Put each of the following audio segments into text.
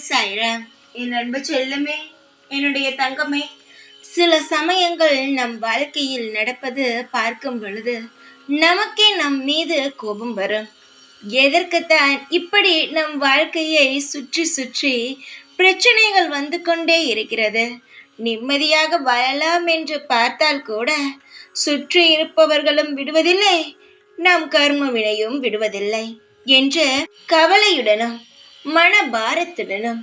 சாய்ராம். என் அன்பு செல்லமே, என்னுடைய தங்கமே, சில சமயங்கள் நம் வாழ்க்கையில் நடப்பது பார்க்கும் பொழுது நமக்கே நம் மீது கோபம் வரும். எதற்குத்தான் இப்படி நம் வாழ்க்கையை சுற்றி சுற்றி பிரச்சனைகள் வந்து கொண்டே இருக்கிறது? நிம்மதியாக வாழலாம் என்று பார்த்தால் கூட சுற்றி இருப்பவர்களும் விடுவதில்லை, நம் கர்ம வினையும் விடுவதில்லை என்று கவலையுடனும் மனபாரத்துடனும்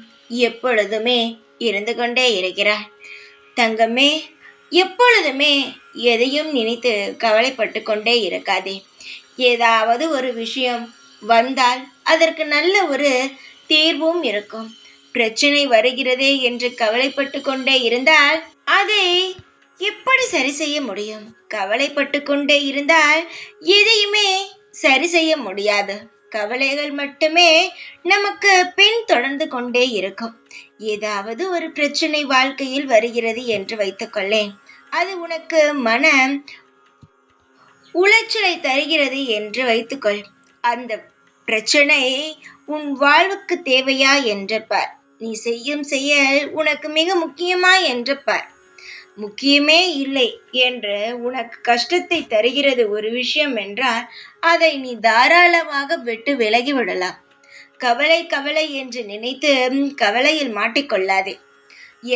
எப்பொழுதுமே இருந்து கொண்டே இருக்கிறார். தங்கமே, எப்பொழுதுமே எதையும் நினைத்து கவலைப்பட்டு கொண்டே இருக்காதே. ஏதாவது ஒரு விஷயம் வந்தால் அதற்கு நல்ல ஒரு தீர்வும் இருக்கும். பிரச்சனை வருகிறதே என்று கவலைப்பட்டு கொண்டே இருந்தால் அதை எப்படி சரி செய்ய முடியும்? கவலைப்பட்டு கொண்டே இருந்தால் எதையுமே சரி செய்ய முடியாது. கவலைகள் மட்டுமே நமக்கு பின் தொடர்ந்து கொண்டே இருக்கும். ஏதாவது ஒரு பிரச்சனை வாழ்க்கையில் வருகிறது என்று வைத்துக்கொள்ளேன். அது உனக்கு மன உளைச்சலை தருகிறது என்று வைத்துக்கொள். அந்த பிரச்சனை உன் வாழ்வுக்கு தேவையா என்று பார். நீ செய்யும் செயல் உனக்கு மிக முக்கியமா என்று பார். முக்கியமே இல்லை என்று உனக்கு கஷ்டத்தை தருகிறது ஒரு விஷயம் என்றால் அதை நீ தாராளமாக விட்டு விலகி விடலாம். கவலை கவலை என்று நினைத்து கவலையில் மாட்டிக்கொள்ளாதே.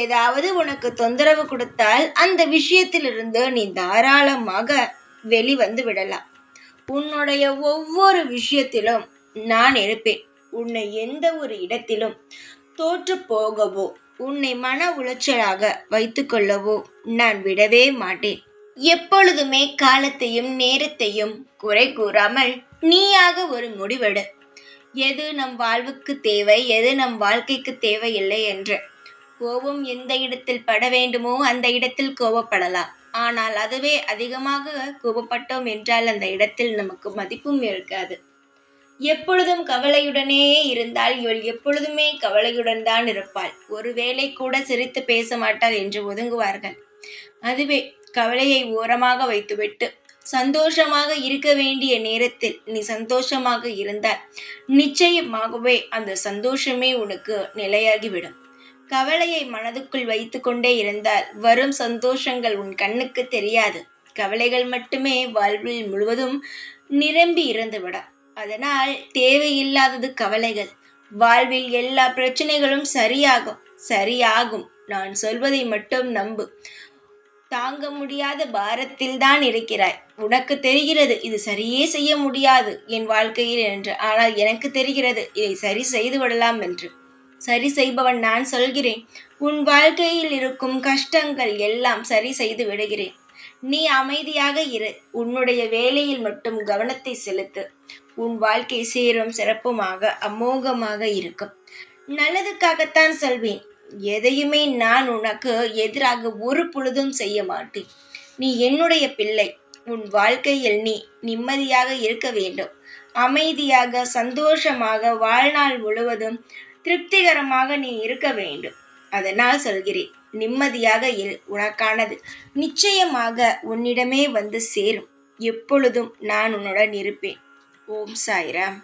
ஏதாவது உனக்கு தொந்தரவு கொடுத்தால் அந்த விஷயத்திலிருந்து நீ தாராளமாக வெளிவந்து விடலாம். உன்னுடைய ஒவ்வொரு விஷயத்திலும் நான் இருப்பேன். உன்னை எந்த ஒரு இடத்திலும் தோற்று போகவோ உன்னை மன உளைச்சலாக வைத்துக்கொள்ளவோ நான் விடவே மாட்டேன். எப்பொழுதுமே காலத்தையும் நேரத்தையும் குறை கூறாமல் நீயாக ஒரு முடிவெடு. எது நம் வாழ்வுக்கு தேவை, எது நம் வாழ்க்கைக்கு தேவையில்லை என்று. கோபம் எந்த இடத்தில் பட வேண்டுமோ அந்த இடத்தில் கோபப்படலாம். ஆனால் அதுவே அதிகமாக கோபப்பட்டோம் என்றால் அந்த இடத்தில் நமக்கு மதிப்பும் இருக்காது. எப்பொழுதும் கவலையுடனே இருந்தால் இவள் எப்பொழுதுமே கவலையுடன் தான் இருப்பாள், ஒருவேளை கூட சிரித்து பேச மாட்டாள் என்று ஒதுங்குவார்கள். அதுவே கவலையை ஓரமாக வைத்துவிட்டு சந்தோஷமாக இருக்க வேண்டிய நேரத்தில் நீ சந்தோஷமாக இருந்தால் நிச்சயமாகவே அந்த சந்தோஷமே உனக்கு நிலையாகிவிடும். கவலையை மனதுக்குள் வைத்து கொண்டே இருந்தால் வரும் சந்தோஷங்கள் உன் கண்ணுக்கு தெரியாது. கவலைகள் மட்டுமே வாழ்வில் முழுவதும் நிரம்பி இருந்துவிடும். அதனால் தேவையில்லாதது கவலைகள். வாழ்வில் எல்லா பிரச்சனைகளும் சரியாகும். நான் சொல்வதை மட்டும் நம்பு. தாங்க முடியாத பாரத்தில் தான் இருக்கிறாய். உனக்கு தெரிகிறது இது சரியே செய்ய முடியாது என் வாழ்க்கையில் என்று. ஆனால் எனக்கு தெரிகிறது இதை சரி செய்து விடலாம் என்று. சரி செய்பவன் நான் சொல்கிறேன். உன் வாழ்க்கையில் இருக்கும் கஷ்டங்கள் எல்லாம் சரி செய்து விடுகிறேன். நீ அமைதியாக இரு. உன்னுடைய வேலையில் மட்டும் கவனத்தை செலுத்து. உன் வாழ்க்கை சீரும் சிறப்புமாக அமோகமாக இருக்கும். நல்லதுக்காகத்தான் சொல்வேன். எதையுமே நான் உனக்கு எதிராக ஒரு பொழுதும் செய்ய மாட்டேன். நீ என்னுடைய பிள்ளை. உன் வாழ்க்கையில் நீ நிம்மதியாக இருக்க வேண்டும். அமைதியாக சந்தோஷமாக வாழ்நாள் முழுவதும் திருப்திகரமாக நீ இருக்க வேண்டும். அதனால் சொல்கிறேன், நிம்மதியாக இரு. உனக்கானது நிச்சயமாக உன்னிடமே வந்து சேரும். எப்பொழுதும் நான் உன்னுடன் இருப்பேன். ஓம் சாய்ராம்.